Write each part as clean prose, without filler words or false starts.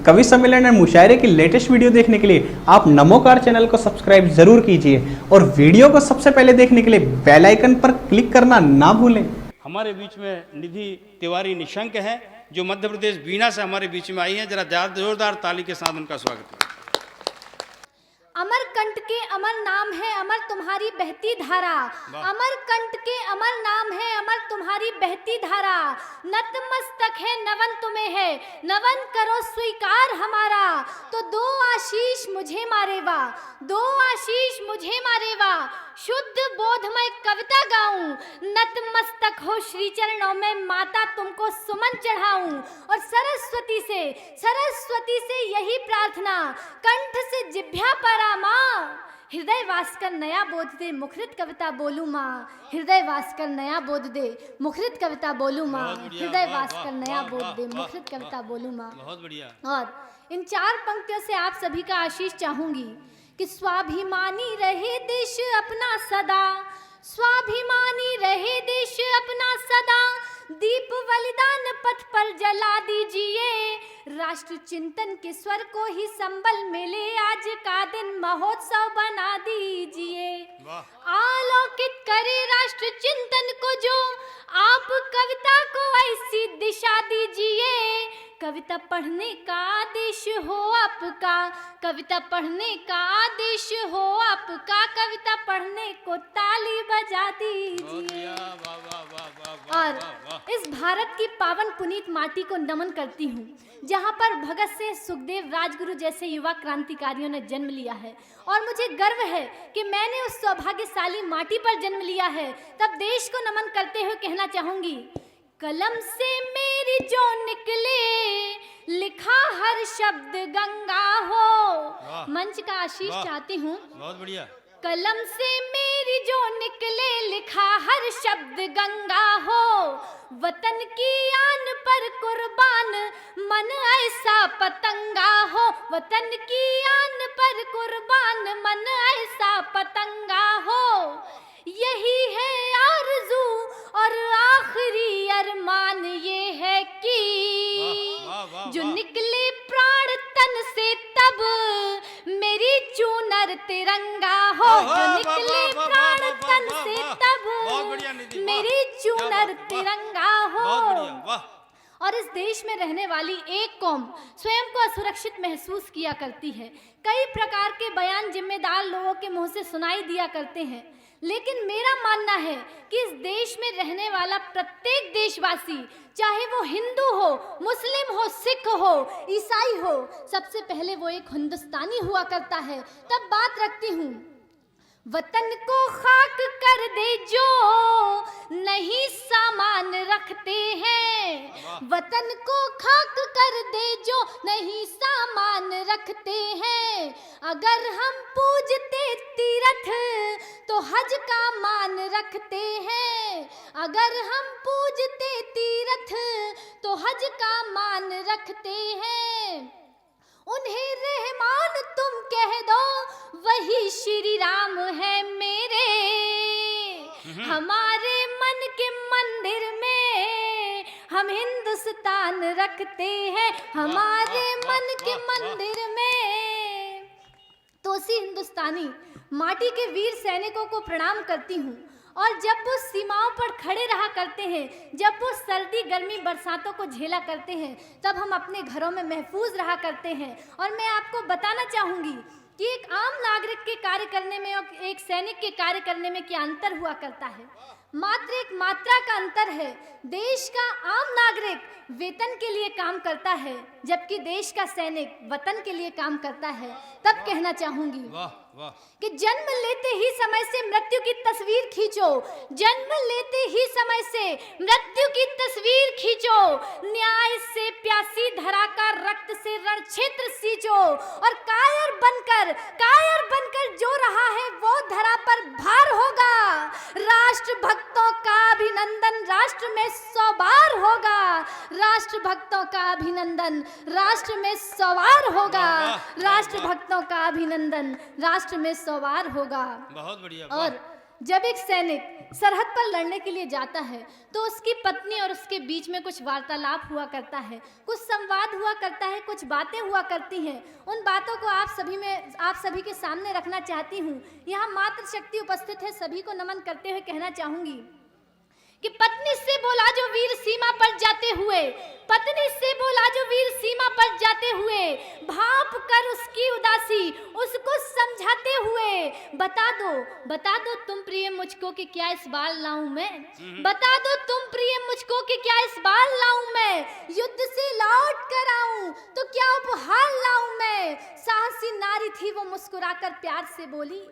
कवि सम्मेलन और मुशायरे की लेटेस्ट वीडियो देखने के लिए आप नमोकार चैनल को सब्सक्राइब जरूर कीजिए और वीडियो को सबसे पहले देखने के लिए बेल आइकन पर क्लिक करना ना भूलें। हमारे बीच में निधि तिवारी निशंक है जो मध्य प्रदेश बीना से हमारे बीच में आई है। जरा जोरदार ताली के साथ उनका स्वागत करें। अमर कंठ के अमर नाम है अमर तुम्हारी बहती धारा, अमर कंठ के अमर नाम है अमर तुम्हारी बहती धारा। नतमस्तक है नवन तुम्हें है, नवन करो स्वीकार हमारा। तो दो आशीष मुझे मारेवा, दो आशीष मुझे मारेवा। शुद्ध बोधमय कविता गाऊं, नतमस्तक हो श्री चरणों में माता तुमको सुमन चढ़ाऊं। और सरस्वती से यही प्रार्थना, कंठ से जिभ्या परा माँ। हृदय वास कर नया बोध दे, मुखरित कविता बोलूं माँ। हृदय वास कर नया बोध दे, मुखरित कविता बोलूं माँ। हृदय वास कर नया बोध दे, मुखरित कविता बोलूं माँ। बहुत बढ़िया। और इन 4 पंक्तियों से आप सभी का आशीष चाहूंगी कि स्वाभिमानी रहे देश अपना सदा, स्वाभिमानी रहे देश अपना सदा। दीप बलिदान पथ पर जला दीजिए, राष्ट्र चिंतन के स्वर को ही संबल मिले आज का दिन महोत्सव बना दीजिए। आलोकित करे राष्ट्र चिंतन को जो आप कविता को ऐसी दिशा दीजिए। कविता पढ़ने का आदेश हो आपका, कविता पढ़ने का आदेश हो आपका। कविता पढ़ने को ताली बजा दीजिए। और इस भारत की पावन पुनीत माटी को नमन करती हूँ जहाँ पर भगत सिंह, सुखदेव, राजगुरु जैसे युवा क्रांतिकारियों ने जन्म लिया है। और मुझे गर्व है कि मैंने उस सौभाग्यशाली माटी पर जन्म लिया है। तब देश को नमन करते हुए कहना चाहूंगी, कलम से मेरी जो निकले लिखा हर शब्द गंगा हो। मंच का आशीष चाहती हूँ। बहुत बढ़िया। कलम से मेरी जो निकले लिखा हर शब्द गंगा हो। वतन की आन पर कुर्बान मन ऐसा पतंगा हो। वतन की आन पर कुर्बान मन ऐसा पतंगा हो। यही है आरज़ू और आखिरी अरमान ये है कि जो निकले प्राण तन से तब मेरी चूनर तिरंगा हो। जो निकले प्राण तन से तब मेरी चूनर तिरंगा हो। और इस देश में रहने वाली एक कौम स्वयं को असुरक्षित महसूस किया करती है। कई प्रकार के बयान जिम्मेदार लोगों के मुंह से सुनाई दिया करते हैं, लेकिन मेरा मानना है कि इस देश में रहने वाला प्रत्येक देशवासी, चाहे वो हिंदू हो, मुस्लिम हो, सिख हो, ईसाई हो, सबसे पहले वो एक हिंदुस्तानी हुआ करता है। तब बात रखती हूँ, वतन को खाक कर दे जो नहीं सामान रखते हैं। वतन को खाक कर दे जो नहीं सामान रखते हैं। अगर हम पूजते तीरथ तो हज का मान रखते हैं। अगर हम पूजते तीरथ तो हज का मान रखते हैं। उन्हें रहमान तुम कह दो वही श्री राम है मेरे। हमारे मन के मंदिर में हम हिंदुस्तान रखते हैं। हमारे मन के मंदिर में तो उसी हिंदुस्तानी माटी के वीर सैनिकों को प्रणाम करती हूँ। और जब वो सीमाओं पर खड़े रहा करते हैं, जब वो सर्दी, गर्मी, बरसातों को झेला करते हैं, तब हम अपने घरों में महफूज रहा करते हैं। और मैं आपको बताना चाहूँगी कि एक आम नागरिक के कार्य करने में और एक सैनिक के कार्य करने में क्या अंतर हुआ करता है। मात्र एक मात्रा का अंतर है। देश का आम नागरिक वेतन के लिए काम करता है, जबकि देश का सैनिक वतन के लिए काम करता है। तब कहना चाहूंगी कि जन्म लेते ही समय से मृत्यु की तस्वीर खींचो। जन्म लेते ही समय से मृत्यु की तस्वीर खींचो। न्याय से प्यासी धरा का रक्त से रण क्षेत्र सींचो। और कायर बनकर जो रहा है वो धरा पर भार होगा। राष्ट्र भक्तों का अभिनंदन राष्ट्र में 100 बार होगा। राष्ट्र भक्तों का अभिनंदन राष्ट्र में सवार होगा। राष्ट्र भक्तों का अभिनंदन राष्ट्र में सवार होगा। बहुत बढ़िया। और जब एक सैनिक सरहद पर लड़ने के लिए जाता है तो उसकी पत्नी और उसके बीच में कुछ वार्तालाप हुआ करता है, कुछ संवाद हुआ करता है, कुछ बातें हुआ करती हैं। उन बातों को आप सभी के सामने रखना चाहती हूँ। यहाँ मातृशक्ति उपस्थित है, सभी को नमन करते हुए कहना चाहूंगी कि पत्नी से बोला जो वीर सीमा पर जाते हुए, पत्नी से बोला जो वीर सीमा पर जाते हुए, भाप कर उसकी उदासी उसको समझाते हुए, बता दो तुम प्रिय मुझको कि क्या इस बार लाऊं मैं, बता दो तुम प्रिय मुझको कि क्या इस बार लाऊं मैं, युद्ध से लौट कर आऊं तो क्या उपहार लाऊं मैं। साहसी नारी थी वो मुस्कुराकर प्यार से बोली,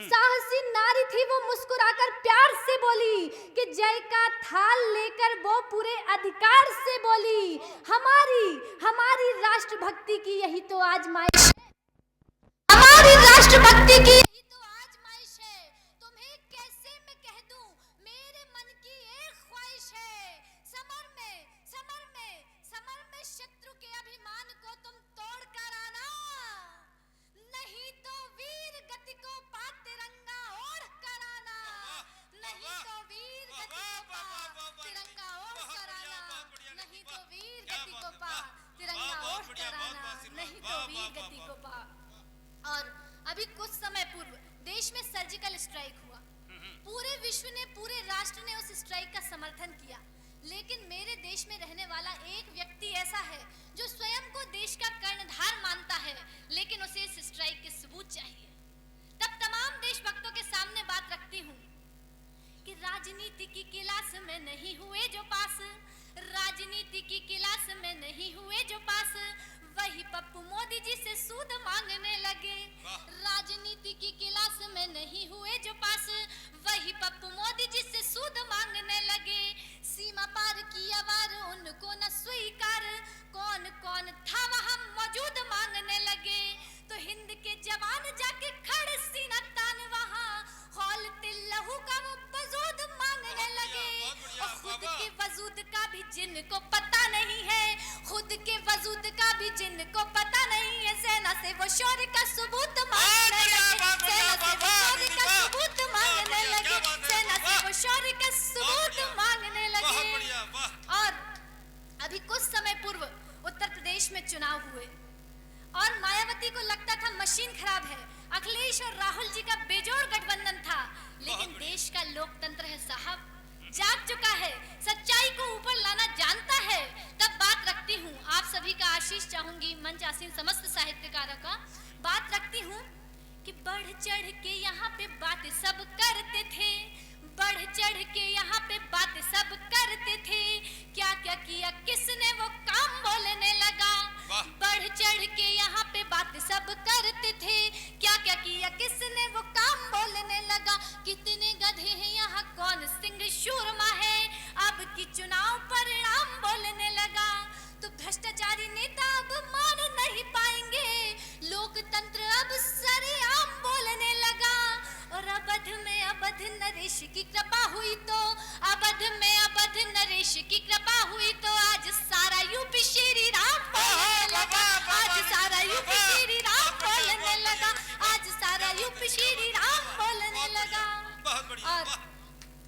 साहसी नारी थी वो मुस्कुराकर प्यार से बोली कि जय का थाल लेकर वो पूरे अधिकार से बोली, हमारी राष्ट्रभक्ति की यही तो आजमाइश है, हमारी राष्ट्रभक्ति की यही तो आजमाइश है। तुम्हें कैसे मैं कह दूं मेरे मन की एक ख्वाहिश है, समर में शत्रु के अभिमान को तुम तोड़ कर आना, नहीं तो वीर गति को पा तिरंगा ओढ़ कर आना, नहीं तो वीर गति को पा तिरंगा ओढ़ कर आना, नहीं तो वीर गति को पा तिरंगा ओढ़ कर आना, नहीं तो वीर गति को पा। और अभी कुछ समय पूर्व देश में सर्जिकल स्ट्राइक हुआ, पूरे विश्व ने, पूरे राष्ट्र ने उस स्ट्राइक का समर्थन किया, लेकिन मेरे देश में रहने वाला एक व्यक्ति ऐसा है जो स्वयं को देश का कर्णधार मानता है, लेकिन उसे इस स्ट्राइक के सबूत चाहिए। तब तमाम देशभक्तों के सामने बात रखती हूँ कि राजनीति की क्लास में नहीं हुए जो पास, राजनीति की क्लास में नहीं हुए जो पास, वही पप्पू मोदी जी से सूद मांगने लगे, राजनीति की क्लास में नहीं हुए जो पास, वही पप्पू मोदी जी से सूद मांगने लगे, सीमा पार की आवार उनको न स्वीकार, कौन कौन था वहां मौजूद मांगने लगे, तो हिंद के जवान जाके खड़े सीना तान वहां खौलते लहू का वो वजूद मांगने लगे, और खुद के वजूद का भी जिनको पता नहीं है, खुद के वजूद का भी जिनको पता नहीं है, सेना से वो शौर्य का सबूत मांगने लगे, सेना से वो शौर्य का सबूत मांगने लगे, सेना से वो शौर्य का सबूत मांगने लगे। और अभी कुछ समय पूर्व उत्तर प्रदेश में चुनाव हुए और मायावती को लगता था मशीन खराब है, अखिलेश और राहुल जी का बेजोड़ गठबंधन था, लेकिन देश का लोकतंत्र है साहब, जाग चुका है, सच्चाई को ऊपर लाना जानता है। तब बात रखती हूँ, आप सभी का आशीष चाहूंगी, मंच आसीन समस्त साहित्यकारों का बात रखती हूँ कि बढ़ चढ़ के यहाँ पे बात सब करते थे, बढ़ चढ़ के यहाँ पे बात सब करते थे, क्या क्या किया किसने वो काम बोलने लगा, बढ़ चढ़ के यहाँ पे बात सब करते थे, क्या क्या किया किसने वो काम बोलने लगा, कितने गधे हैं यहाँ कौन सिंह शूरमा है, अब की चुनाव परिणाम बोलने लगा, तो भ्रष्टाचारी नेता अब मान नहीं पाएंगे, लोकतंत्र अब सरेआम बोलने लगा, और अवध में अवध नरेश की कृपा हुई तो, अवध में अवध नरेश की कृपा हुई तो, आज सारा यूपी श्री राम बोलने लगा, आज सारा यूपी श्री राम बोलने लगा, आज सारा यूपी श्री राम बोलने लगा। और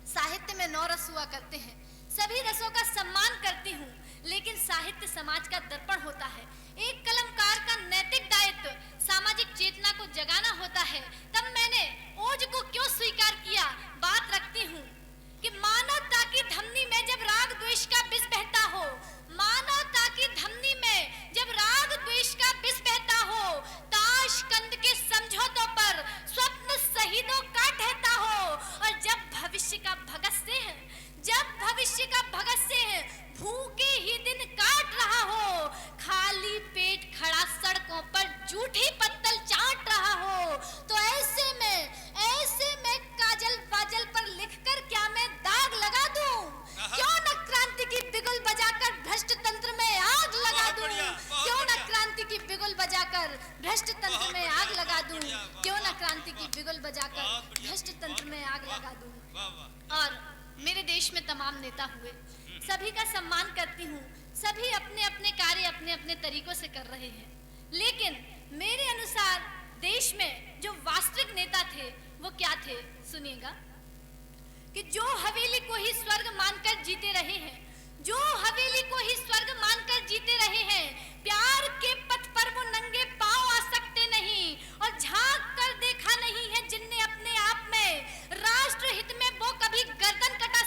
साहित्य में 9 रस हुआ करते हैं, सभी रसों का सम्मान करती हूँ, लेकिन साहित्य समाज का दर्पण होता है, एक कलमकार का नैतिक दायित्व सामाजिक चेतना को जगाना होता है। तब मैंने ओज को क्यों स्वीकार किया, बात रखती हूँ कि मानवता की धमनी में जब राग द्वेष का विष बहता हो, मानवता की धमनी में जब राग द्वेष का विष बहता हो, ताशकंद के समझौतों पर स्वप्न शहीदों का ढहता हो, और जब भविष्य का भगत सिंह, जब भविष्य का भगत सिंह भूखे ही दिन काट रहा हो, खाली पेट खड़ा सड़कों पर झूठी पत्तल चाट रहा हो, तो ऐसे में काजल बाजल पर लिखकर क्या मैं दाग लगा दूं, क्यों न क्रांति की बिगुल बजाकर भ्रष्ट तंत्र में आग लगा दूं, क्यों न क्रांति की बिगुल बजाकर भ्रष्ट तंत्र में आग लगा दूं, क्यों न क्रांति की बिगुल बजाकर भ्रष्ट तंत्र में आग लगा दूं। और मेरे देश में तमाम नेता हुए, सभी का सम्मान करती हूँ, सभी अपने अपने कार्य अपने अपने तरीकों से कर रहे हैं, लेकिन मेरे अनुसार देश में जो वास्तविक नेता थे वो क्या थे, सुनिएगा। कि जो हवेली को ही स्वर्ग मानकर जीते रहे हैं, जो हवेली को ही स्वर्ग मानकर जीते रहे हैं, प्यार के पथ पर वो नंगे पांव आ सकते नहीं और झांक कर देखा नहीं है जिनने अपने आप में राष्ट्र हित में वो कभी गर्दन कटा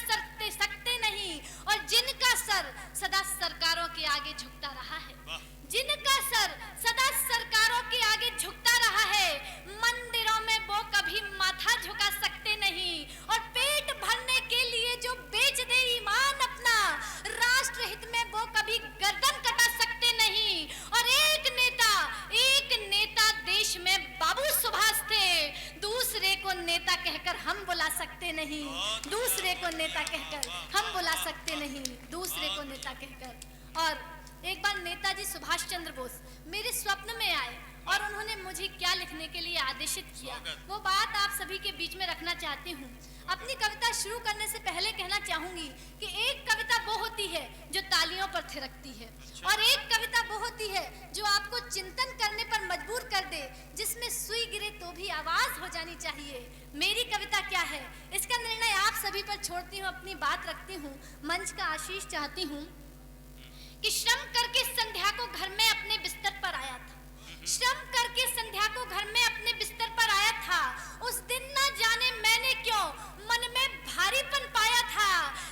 सकते नहीं और जिनका सर सदा सरकारों के आगे झुकता रहा है, जिनका सर सदा सरकारों के आगे झुकता रहा है, मंदिरों में वो कभी माथा झुका सकते नहीं और पेट भरने के लिए जो बेच दे ईमान अपना, राष्ट्र हित में वो कभी गर्दन कटा सकते नहीं। और एक नेता देश में बाबू सुभाष थे, दूसरे को नेता कहकर हम बुला सकते नहीं, दूसरे को नेता कहकर हम बुला सकते नहीं, दूसरे को नेता कहकर। और एक बार नेताजी सुभाष चंद्र बोस मेरे स्वप्न में आए और उन्होंने मुझे क्या लिखने के लिए आदेशित किया, वो बात आप सभी के बीच में रखना चाहती हूँ। अपनी कविता शुरू करने से पहले कहना चाहूंगी कि एक कविता वो होती है जो तालियों पर थिरकती है और एक कविता वो होती है जो आपको चिंतन करने पर मजबूर कर दे, जिसमें सुई गिरे तो भी आवाज हो जानी चाहिए। मेरी कविता क्या है इसका निर्णय आप सभी पर छोड़ती हूँ, अपनी बात रखती हूँ, मंच का आशीष चाहती हूँ कि श्रम करके संध्या को घर में अपने बिस्तर पर आया था, श्रम करके संध्या को घर में अपने बिस्तर पर आया था। उस दिन ना जाने मैंने क्यों मन में भारीपन पाया था,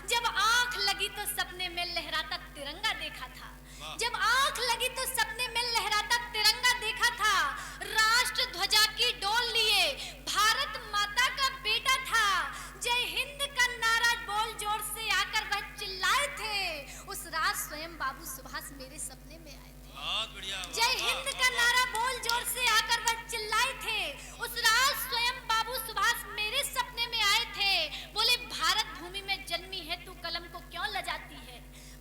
जब आंख लगी तो सपने में लहराता तिरंगा देखा था, जब आंख लगी तो सपने में लहराता तिरंगा देखा था। राष्ट्र ध्वजा की डोल लिए भारत माता का बेटा था, जय हिंद का नारा बोल जोर से आकर वह चिल्लाए थे। उस रात स्वयं बाबू सुभाष मेरे सपने में आए थे, जय हिंद का नारा बोल जोर से आकर वह चिल्लाए थे। उस रात स्वयं बाबू सुभाष मेरे सपने में आए थे, बोले भारत भूमि में जन्मी है तू कलम को क्यों लजाती है,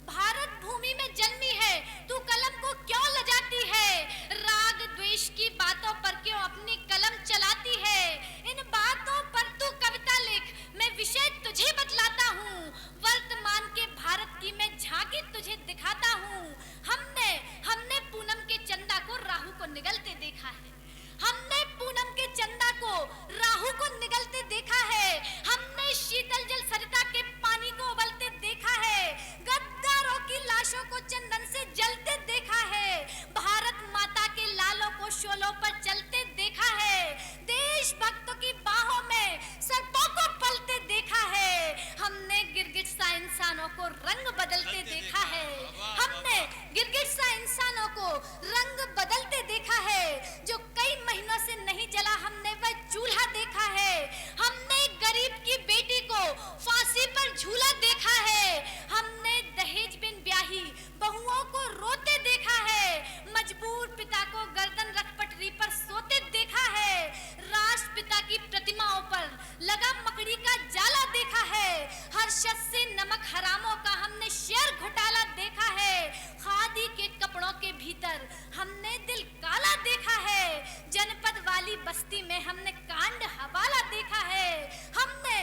भारत भूमि में जन्मी है तू कलम को क्यों लजाती है, राग द्वेष की बातों पर क्यों अपनी कलम चलाती है, इन बातों पर तू कविता लिख मैं विषय तुझे बतलाता हूँ, वर्तमान के भारत की मैं झांकी तुझे दिखाता हूँ। हमने पूनम के चंदा को राहु को निगलते देखा है, हमने पूनम के चंदा को राहु को निगलते देखा है, हमने शीतल जल सरिता के पानी को उबलते देखा है, गद्दारों की लाशों को चंदन से जलते देखा है, भारत माता के लालों को शोलों पर चलते देखा है, देशभक्तों की बाहों में सर्पों को पलते देखा है, हमने गिरगिट सा इंसानों को रंग बदलते देखा है, हमने गिरगिट सा इंसानों को रंग बदलते देखा है, जो कई महीनों से नहीं जला हमने वह चूल्हा देखा है, हमने गरीब की बेटी को फांसी पर झूला देखा है, हमने दहेज बिन ब्याही बहुओं को रोते देखा है, मजबूर पिता को गर्दन रख पटरी पर सोते देखा है, राष्ट्रपिता की प्रतिमाओं पर लगा मकड़ी का जाला देखा है, हर्षद से नमक हरामों का हमने शेयर घोटाला देखा है, खादी के कपड़ों के भीतर हमने दिल काला देखा है, जनपद वाली बस्ती में हमने कांड हवाला देखा है, हमने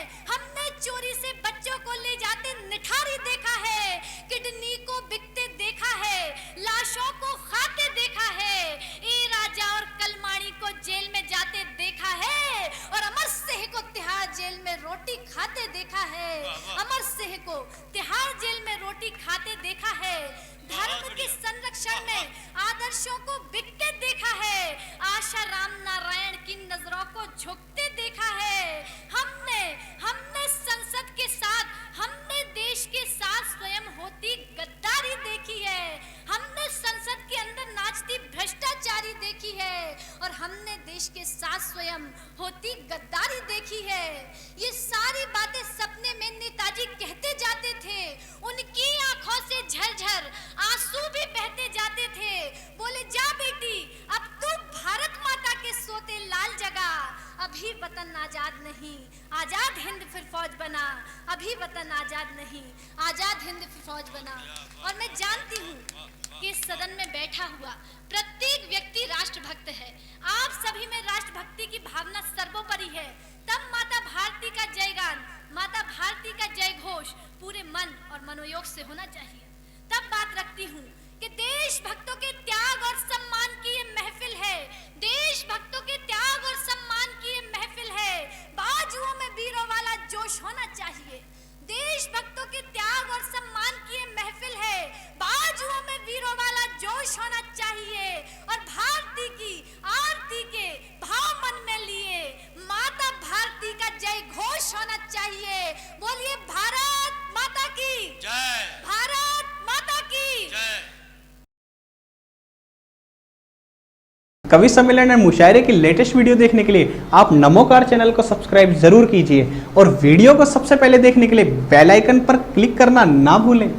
चोरी से बच्चों को ले जाते निठारी देखा है, किडनी को बिकते देखा है, लाशों को खाते देखा है, ए राजा और कलमाणी को जेल में जाते देखा है और अमर सिंह को तिहाड़ जेल में रोटी खाते देखा है, अमर सिंह को तिहाड़ जेल में रोटी खाते देखा है, धर्म के संरक्षण में आदर्शों को बिकते देखा है, आशा राम नारायण की नजरों को झुकते देखा है, हमने संसद के साथ, हमने देश के साथ स्वयं होती गद्दारी देखी है, हमने संसद के अंदर नाचती भ्रष्टाचारी देखी है और हमने देश के साथ स्वयं होती गद्दारी देखी है। ये सारी बातें सपने में नेताजी कहते जाते थे, उनकी आंखों से झरझर आंसू भी बहते जाते थे, बोले जा बेटी अब तू भारत माता के सोते लाल जगा, अभी वतन आजाद नहीं आजाद हिंद फिर फौज बना, अभी वतन आजाद नहीं आजाद हिंद फिर फौज बना। और मैं जानती हूँ कि इस सदन में बैठा हुआ प्रत्येक व्यक्ति राष्ट्रभक्त है, आप सभी में राष्ट्रभक्ति की भावना सर्वोपरि है, तब माता भारती का जयगान, माता भारती का जय घोष पूरे मन और मनोयोग से होना चाहिए। तब बात रखती हूँ कि देशभक्तों के त्याग और सम्मान की ये महफिल है, देशभक्तों के त्याग और सम्मान की ये महफिल है, बाजुओं में वीरों वाला जोश होना चाहिए, भक्तों के त्याग और सम्मान की ये महफिल है। बाजुओं में वीरों वाला जोश होना चाहिए और भारती की आरती के भाव मन में लिए माता भारती का जय घोष होना चाहिए। बोलिए भारत माता की जय, भारत माता की जय। कवि सम्मेलन और मुशायरे की लेटेस्ट वीडियो देखने के लिए आप नमोकार चैनल को सब्सक्राइब जरूर कीजिए और वीडियो को सबसे पहले देखने के लिए बेल आइकन पर क्लिक करना ना भूलें।